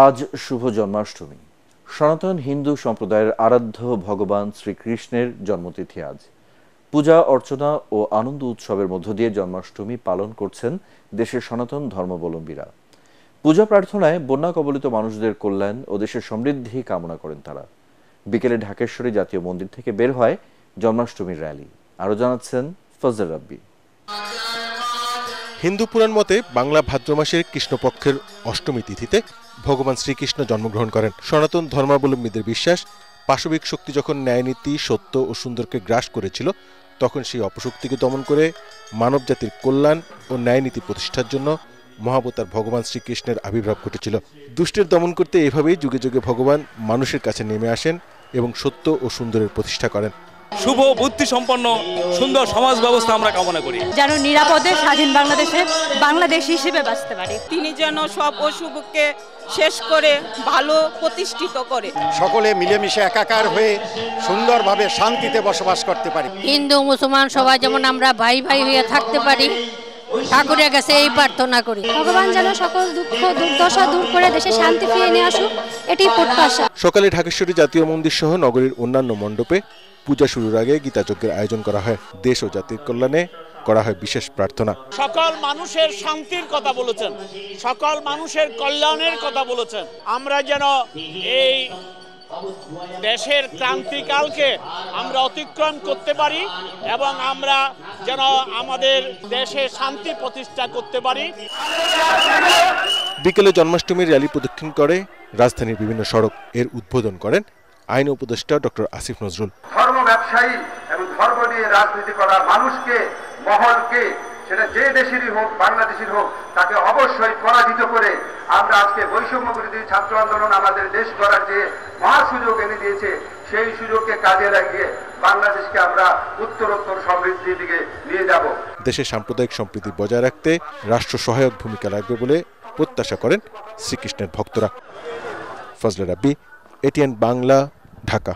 আজ শুভ জন্মাষ্টমী। সনাতন হিন্দু সম্প্রদায়ের আরাধ্য ভগবান শ্রীকৃষ্ণের জন্মতিথি আজ। পূজা অর্চনা ও আনন্দ উৎসবের মধ্য দিয়ে জন্মাষ্টমী পালন করছেন দেশের সনাতন ধর্মাবলম্বীরা। পূজা প্রার্থনায় বন্যা কবলিত মানুষদের কল্যাণ ও দেশের সমৃদ্ধি কামনা করেন তারা। বিকেলে ঢাকেশ্বরী জাতীয় মন্দির থেকে বের হয় জন্মাষ্টমীর র্যালি। আরও জানাচ্ছেন ফজল রাব্বি। হিন্দু পুরাণ মতে বাংলা ভাদ্র মাসের কৃষ্ণপক্ষের অষ্টমী তিথিতে ভগবান শ্রীকৃষ্ণ জন্মগ্রহণ করেন। সনাতন ধর্মাবলম্বীদের বিশ্বাস, পাশবিক শক্তি যখন ন্যায়নীতি, সত্য ও সুন্দরকে গ্রাস করেছিল, তখন সেই অপশক্তিকে দমন করে মানব জাতির কল্যাণ ও ন্যায়নীতি প্রতিষ্ঠার জন্য মহাবতার ভগবান শ্রীকৃষ্ণের আবির্ভাব ঘটেছিল। দুষ্টের দমন করতে এভাবেই যুগে যুগে ভগবান মানুষের কাছে নেমে আসেন এবং সত্য ও সুন্দরের প্রতিষ্ঠা করেন। শুভ বুদ্ধি সম্পন্ন সুন্দর সমাজ ব্যবস্থা আমরা কামনা করি, যেন নিরাপদে স্বাধীন বাংলাদেশ হিসেবে বাঁচতে পারি। তিনি যেন সব অশুভকে শেষ করে ভালো প্রতিষ্ঠিত করে সকলে মিলেমিশে একাকার হয়ে সুন্দরভাবে শান্তিতে বসবাস করতে পারি। হিন্দু মুসলমান সবাই যেমন আমরা ভাই ভাই হয়ে থাকতে পারি, ঠাকুরের কাছে এই প্রার্থনা করি। ভগবান যেন সকল দুঃখ দুর্দশা দূর করে দেশে শান্তি ফিরিয়ে নিয়ে আসুক, এটি প্রত্যাশা। সকালে ঢাকেশ্বরী জাতীয় মন্দির সহ নগরীর অন্যান্য মণ্ডপে পূজা শুরুর আগে গীতাযজ্ঞের আয়োজন করা হয়। দেশ ও জাতির কল্যাণে করা হয় বিশেষ প্রার্থনা। সকল মানুষের শান্তির কথা বলেছেন, সকল মানুষের কল্যাণের কথা বলেছেন। আমরা যেন এই দেশের ক্রান্তিকালকে আমরা অতিক্রম করতে পারি এবং আমরা যেন আমাদের দেশে শান্তি প্রতিষ্ঠা করতে পারি। বিকেলে জন্মাষ্টমীর র্যালি প্রদক্ষিণ করে রাজধানীর বিভিন্ন সড়ক। এর উদ্বোধন করেন আইন উপদেষ্টা ডক্টর আসিফ নজরুল। ধর্ম ব্যবসায়ী এবং ধর্ম নিয়ে রাজনীতি করা মানুষকে, মহলকে, সেটা যে দেশেরই হোক, বাংলাদেশের হোক, তাকে অবশ্যই পরাজিত করে আমরা আজকে বৈষম্য বিরোধী ছাত্র আন্দোলন আমাদের দেশ গড়ার যে মহা সুযোগ এনে দিয়েছে, সেই সুযোগকে কাজে লাগিয়ে বাংলাদেশকে আমরা উত্তরোত্তর সমৃদ্ধির দিকে নিয়ে যাব। দেশের সাম্প্রদায়িক সম্প্রীতি বজায় রাখতে রাষ্ট্র সহায়ক ভূমিকা রাখবে বলে প্রত্যাশা করেন শ্রীকৃষ্ণের ভক্তরা। ফজল রাব্বি, এটিএন বাংলা, ঢাকা।